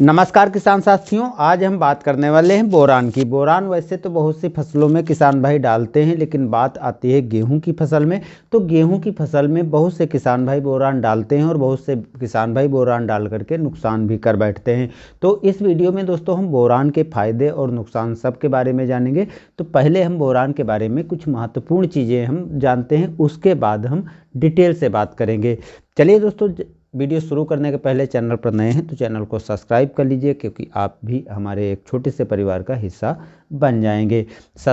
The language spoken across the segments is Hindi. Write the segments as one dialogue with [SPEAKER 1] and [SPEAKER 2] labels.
[SPEAKER 1] नमस्कार किसान साथियों, आज हम बात करने वाले हैं बोरान की। बोरान वैसे तो बहुत सी फसलों में किसान भाई डालते हैं, लेकिन बात आती है गेहूं की फसल में। तो गेहूं की फसल में बहुत से किसान भाई बोरान डालते हैं और बहुत से किसान भाई बोरान डाल करके नुकसान भी कर बैठते हैं। तो इस वीडियो में दोस्तों हम बोरान के फायदे और नुकसान सब के बारे में जानेंगे। तो पहले हम बोरान के बारे में कुछ महत्वपूर्ण चीज़ें हम जानते हैं, उसके बाद हम डिटेल से बात करेंगे। चलिए दोस्तों, वीडियो शुरू करने के पहले चैनल पर नए हैं तो चैनल को सब्सक्राइब कर लीजिए, क्योंकि आप भी हमारे एक छोटे से परिवार का हिस्सा बन जाएंगे।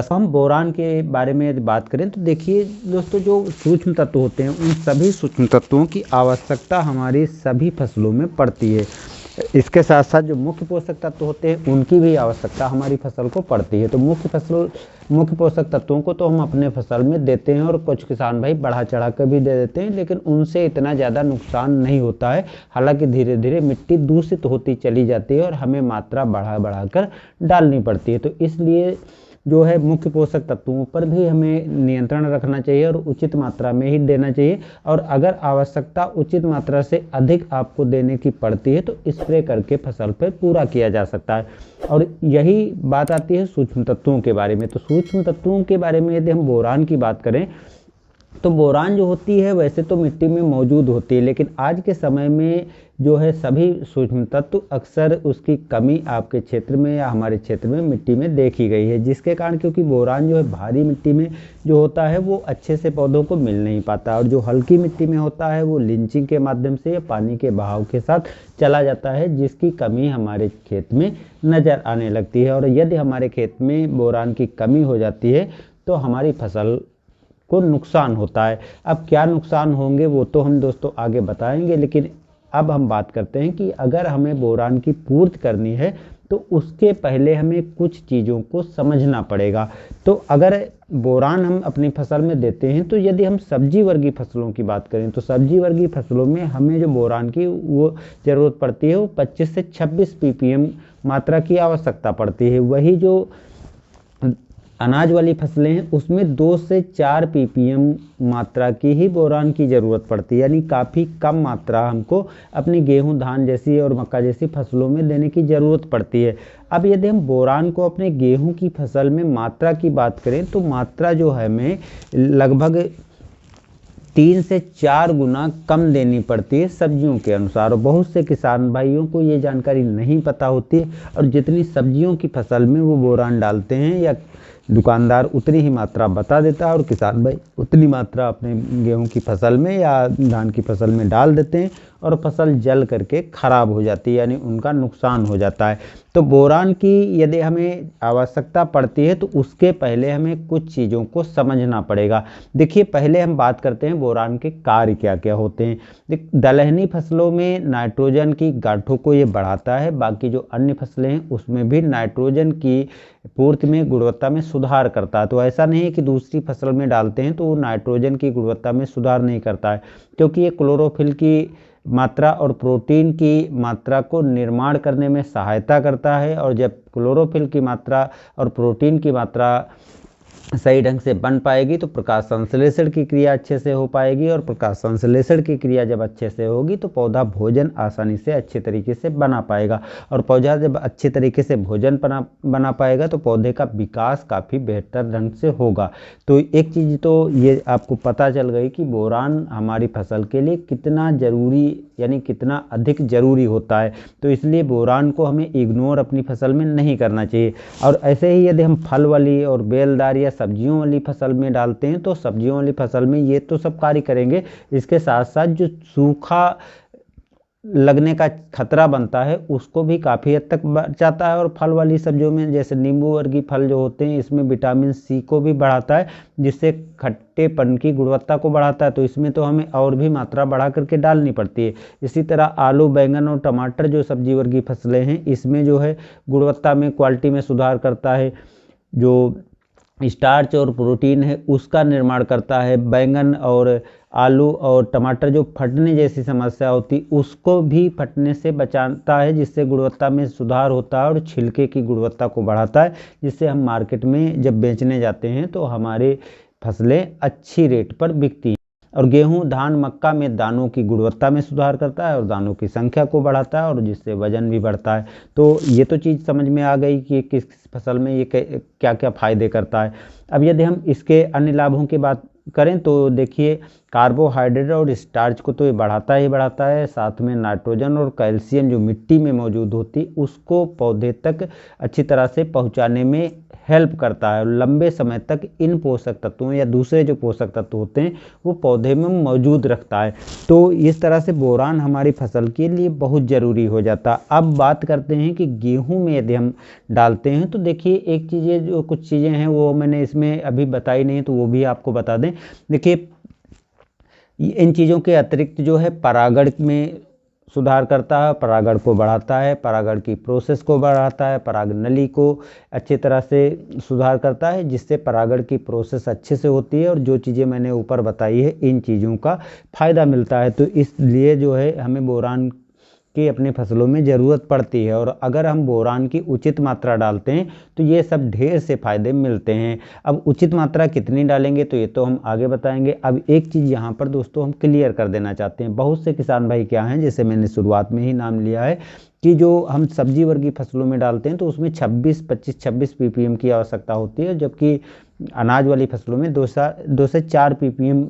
[SPEAKER 1] हम बोरान के बारे में बात करें तो देखिए दोस्तों, जो सूक्ष्म तत्व होते हैं उन सभी सूक्ष्म तत्वों की आवश्यकता हमारी सभी फसलों में पड़ती है। इसके साथ साथ जो मुख्य पोषक तत्व होते हैं उनकी भी आवश्यकता हमारी फसल को पड़ती है। तो मुख्य पोषक तत्वों को तो हम अपने फसल में देते हैं और कुछ किसान भाई बढ़ा चढ़ा कर भी दे देते हैं, लेकिन उनसे इतना ज़्यादा नुकसान नहीं होता है। हालांकि धीरे धीरे मिट्टी दूषित होती चली जाती है और हमें मात्रा बढ़ा कर डालनी पड़ती है। तो इसलिए जो है मुख्य पोषक तत्वों पर भी हमें नियंत्रण रखना चाहिए और उचित मात्रा में ही देना चाहिए। और अगर आवश्यकता उचित मात्रा से अधिक आपको देने की पड़ती है तो स्प्रे करके फसल पर पूरा किया जा सकता है। और यही बात आती है सूक्ष्म तत्वों के बारे में। तो सूक्ष्म तत्वों के बारे में यदि हम बोरान की बात करें तो बोरान जो होती है वैसे तो मिट्टी में मौजूद होती है, लेकिन आज के समय में जो है सभी सूक्ष्म तत्व अक्सर उसकी कमी आपके क्षेत्र में या हमारे क्षेत्र में मिट्टी में देखी गई है, जिसके कारण क्योंकि बोरान जो है भारी मिट्टी में जो होता है वो अच्छे से पौधों को मिल नहीं पाता, और जो हल्की मिट्टी में होता है वो लिंचिंग के माध्यम से या पानी के बहाव के साथ चला जाता है, जिसकी कमी हमारे खेत में नज़र आने लगती है। और यदि हमारे खेत में बोरान की कमी हो जाती है तो हमारी फसल को नुकसान होता है। अब क्या नुकसान होंगे वो तो हम दोस्तों आगे बताएंगे, लेकिन अब हम बात करते हैं कि अगर हमें बोरान की पूर्ति करनी है तो उसके पहले हमें कुछ चीज़ों को समझना पड़ेगा। तो अगर बोरान हम अपनी फसल में देते हैं तो यदि हम सब्जी वर्गीय फसलों की बात करें तो सब्जी वर्गीय फसलों में हमें जो बोरान की वो ज़रूरत पड़ती है वो 25 से 26 ppm मात्रा की आवश्यकता पड़ती है। वही जो अनाज वाली फसलें हैं उसमें 2 से 4 ppm मात्रा की ही बोरान की ज़रूरत पड़ती है, यानी काफ़ी कम मात्रा हमको अपनी गेहूं, धान जैसी और मक्का जैसी फसलों में देने की ज़रूरत पड़ती है। अब यदि हम बोरान को अपने गेहूं की फसल में मात्रा की बात करें तो मात्रा जो है हमें लगभग 3 से 4 गुना कम देनी पड़ती है सब्जियों के अनुसार। बहुत से किसान भाइयों को ये जानकारी नहीं पता होती, और जितनी सब्जियों की फसल में वो बोरान डालते हैं या दुकानदार उतनी ही मात्रा बता देता है और किसान भाई उतनी मात्रा अपने गेहूं की फसल में या धान की फसल में डाल देते हैं और फसल जल करके ख़राब हो जाती है, यानी उनका नुकसान हो जाता है। तो बोरान की यदि हमें आवश्यकता पड़ती है तो उसके पहले हमें कुछ चीज़ों को समझना पड़ेगा। देखिए, पहले हम बात करते हैं बोरान के कार्य क्या क्या होते हैं। दलहनी फसलों में नाइट्रोजन की गांठों को ये बढ़ाता है, बाकी जो अन्य फसलें हैं उसमें भी नाइट्रोजन की पूर्ति में गुणवत्ता में सुधार करता है। तो ऐसा नहीं है कि दूसरी फसल में डालते हैं तो वो नाइट्रोजन की गुणवत्ता में सुधार नहीं करता है, क्योंकि ये क्लोरोफिल की मात्रा और प्रोटीन की मात्रा को निर्माण करने में सहायता करता है। और जब क्लोरोफिल की मात्रा और प्रोटीन की मात्रा सही ढंग से बन पाएगी तो प्रकाश संश्लेषण की क्रिया अच्छे से हो पाएगी, और प्रकाश संश्लेषण की क्रिया जब अच्छे से होगी तो पौधा भोजन आसानी से अच्छे तरीके से बना पाएगा, और पौधा जब अच्छे तरीके से भोजन बना पाएगा तो पौधे का विकास काफ़ी बेहतर ढंग से होगा। तो एक चीज़ तो ये आपको पता चल गई कि बोरान हमारी फसल के लिए कितना ज़रूरी, यानी कितना अधिक ज़रूरी होता है। तो इसलिए बोरान को हमें इग्नोर अपनी फसल में नहीं करना चाहिए। और ऐसे ही यदि हम फल वाली और बेलदार या सब्जियों वाली फसल में डालते हैं तो सब्जियों वाली फसल में ये तो सब कार्य करेंगे, इसके साथ साथ जो सूखा लगने का खतरा बनता है उसको भी काफ़ी हद तक बचाता है। और फल वाली सब्जियों में जैसे नींबू वर्गीय फल जो होते हैं इसमें विटामिन सी को भी बढ़ाता है, जिससे खट्टेपन की गुणवत्ता को बढ़ाता है। तो इसमें तो हमें और भी मात्रा बढ़ा करके डालनी पड़ती है। इसी तरह आलू, बैंगन और टमाटर जो सब्जी वर्गीय फसलें हैं इसमें जो है गुणवत्ता में, क्वालिटी में सुधार करता है। जो स्टार्च और प्रोटीन है उसका निर्माण करता है। बैंगन और आलू और टमाटर जो फटने जैसी समस्या होती उसको भी फटने से बचाता है, जिससे गुणवत्ता में सुधार होता है और छिलके की गुणवत्ता को बढ़ाता है, जिससे हम मार्केट में जब बेचने जाते हैं तो हमारे फसलें अच्छी रेट पर बिकती हैं। और गेहूं, धान, मक्का में दानों की गुणवत्ता में सुधार करता है और दानों की संख्या को बढ़ाता है और जिससे वजन भी बढ़ता है। तो ये तो चीज़ समझ में आ गई कि किस फसल में ये क्या क्या फायदे करता है। अब यदि हम इसके अन्य लाभों की बात करें तो देखिए, कार्बोहाइड्रेट और स्टार्च को तो ये बढ़ाता ही बढ़ाता है, साथ में नाइट्रोजन और कैल्शियम जो मिट्टी में मौजूद होती उसको पौधे तक अच्छी तरह से पहुंचाने में हेल्प करता है और लंबे समय तक इन पोषक तत्वों या दूसरे जो पोषक तत्व होते हैं वो पौधे में मौजूद रखता है। तो इस तरह से बोरान हमारी फसल के लिए बहुत ज़रूरी हो जाता है। अब बात करते हैं कि गेहूं में यदि हम डालते हैं तो देखिए, एक चीज़ें जो कुछ चीज़ें हैं वो मैंने इसमें अभी बताई नहीं, तो वो भी आपको बता दें। देखिए, इन चीज़ों के अतिरिक्त जो है परागण में सुधार करता है, परागण को बढ़ाता है, परागण की प्रोसेस को बढ़ाता है, पराग नली को अच्छी तरह से सुधार करता है, जिससे परागण की प्रोसेस अच्छे से होती है और जो चीज़ें मैंने ऊपर बताई है इन चीज़ों का फ़ायदा मिलता है। तो इसलिए जो है हमें बोरान की अपनी फसलों में ज़रूरत पड़ती है और अगर हम बोरान की उचित मात्रा डालते हैं तो ये सब ढेर से फ़ायदे मिलते हैं। अब उचित मात्रा कितनी डालेंगे तो ये तो हम आगे बताएंगे। अब एक चीज़ यहाँ पर दोस्तों हम क्लियर कर देना चाहते हैं। बहुत से किसान भाई क्या हैं, जैसे मैंने शुरुआत में ही नाम लिया है कि जो हम सब्जी वर्गीय फसलों में डालते हैं तो उसमें 26 ppm की आवश्यकता होती है, जबकि अनाज वाली फसलों में 2 से 4 ppm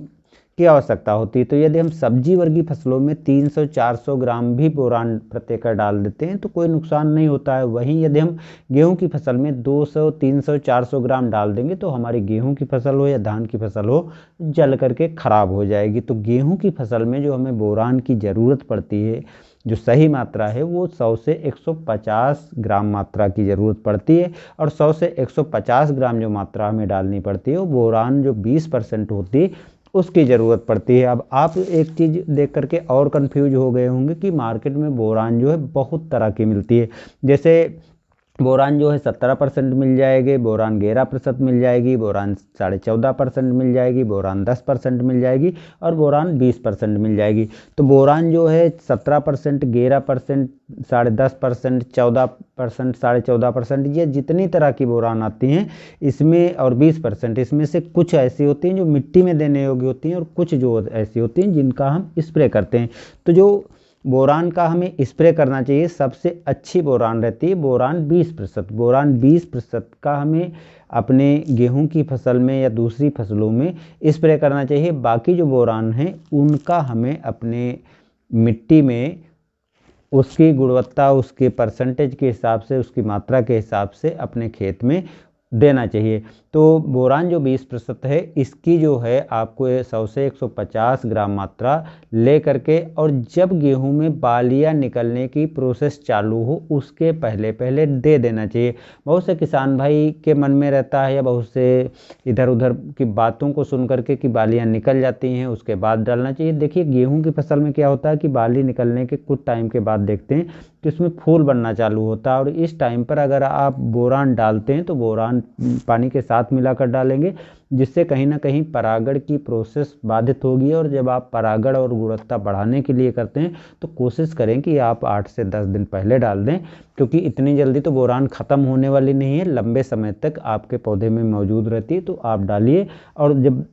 [SPEAKER 1] की आवश्यकता होती है। तो यदि हम सब्जी वर्गीय फसलों में 300-400 ग्राम भी बोरान प्रति एकड़ डाल देते हैं तो कोई नुकसान नहीं होता है। वहीं यदि हम गेहूं की फसल में 200-300-400 ग्राम डाल देंगे तो हमारी गेहूं की फसल हो या धान की फसल हो, जल करके खराब हो जाएगी। तो गेहूं की फसल में जो हमें बोरान की ज़रूरत पड़ती है, जो सही मात्रा है वो 100 से 150 ग्राम मात्रा की ज़रूरत पड़ती है और 100 से 150 ग्राम जो मात्रा हमें डालनी पड़ती है वो बोरान जो 20% होती है उसकी ज़रूरत पड़ती है। अब आप एक चीज़ देख करके और कंफ्यूज हो गए होंगे कि मार्केट में बोरान जो है बहुत तरह की मिलती है। जैसे बोरान जो है 17% मिल जाएगी, बोरान 11% मिल जाएगी, बोरान 14.5% मिल जाएगी, बोरान 10% मिल जाएगी और बोरान 20% मिल जाएगी। तो बोरान जो है 17%, 11%, 10.5%, 14%, 14.5%, ये जितनी तरह की बोरान आती हैं इसमें और 20% इसमें से कुछ ऐसी होती हैं जो मिट्टी में देने योग्य होती हैं और कुछ जो ऐसी होती हैं जिनका हम स्प्रे करते हैं। तो जो बोरान का हमें स्प्रे करना चाहिए, सबसे अच्छी बोरान रहती है बोरान 20%। बोरान 20% का हमें अपने गेहूं की फसल में या दूसरी फसलों में स्प्रे करना चाहिए। बाकी जो बोरान है उनका हमें अपने मिट्टी में उसकी गुणवत्ता, उसके परसेंटेज के हिसाब से, उसकी मात्रा के हिसाब से अपने खेत में देना चाहिए। तो बोरान जो 20% है इसकी जो है आपको 100 से 150 ग्राम मात्रा ले करके और जब गेहूं में बालियां निकलने की प्रोसेस चालू हो उसके पहले पहले दे देना चाहिए। बहुत से किसान भाई के मन में रहता है या बहुत से इधर उधर की बातों को सुन करके कि बालियां निकल जाती हैं उसके बाद डालना चाहिए। देखिए, गेहूं की फसल में क्या होता है कि बाली निकलने के कुछ टाइम के बाद देखते हैं कि उसमें फूल बनना चालू होता है और इस टाइम पर अगर आप बोरान डालते हैं तो बोरान पानी के साथ मिलाकर डालेंगे, जिससे कहीं ना कहीं परागण की प्रोसेस बाधित होगी। और जब आप परागण और गुणवत्ता बढ़ाने के लिए करते हैं तो कोशिश करें कि आप 8 से 10 दिन पहले डाल दें, क्योंकि इतनी जल्दी तो बोरान ख़त्म होने वाली नहीं है, लंबे समय तक आपके पौधे में मौजूद रहती है। तो आप डालिए और जब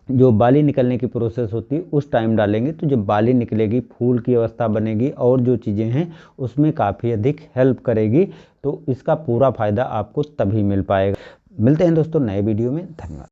[SPEAKER 1] जो बाली निकलने की प्रोसेस होती है उस टाइम डालेंगे तो जब बाली निकलेगी, फूल की अवस्था बनेगी और जो चीज़ें हैं उसमें काफ़ी अधिक हेल्प करेगी। तो इसका पूरा फ़ायदा आपको तभी मिल पाएगा। मिलते हैं दोस्तों नए वीडियो में। धन्यवाद।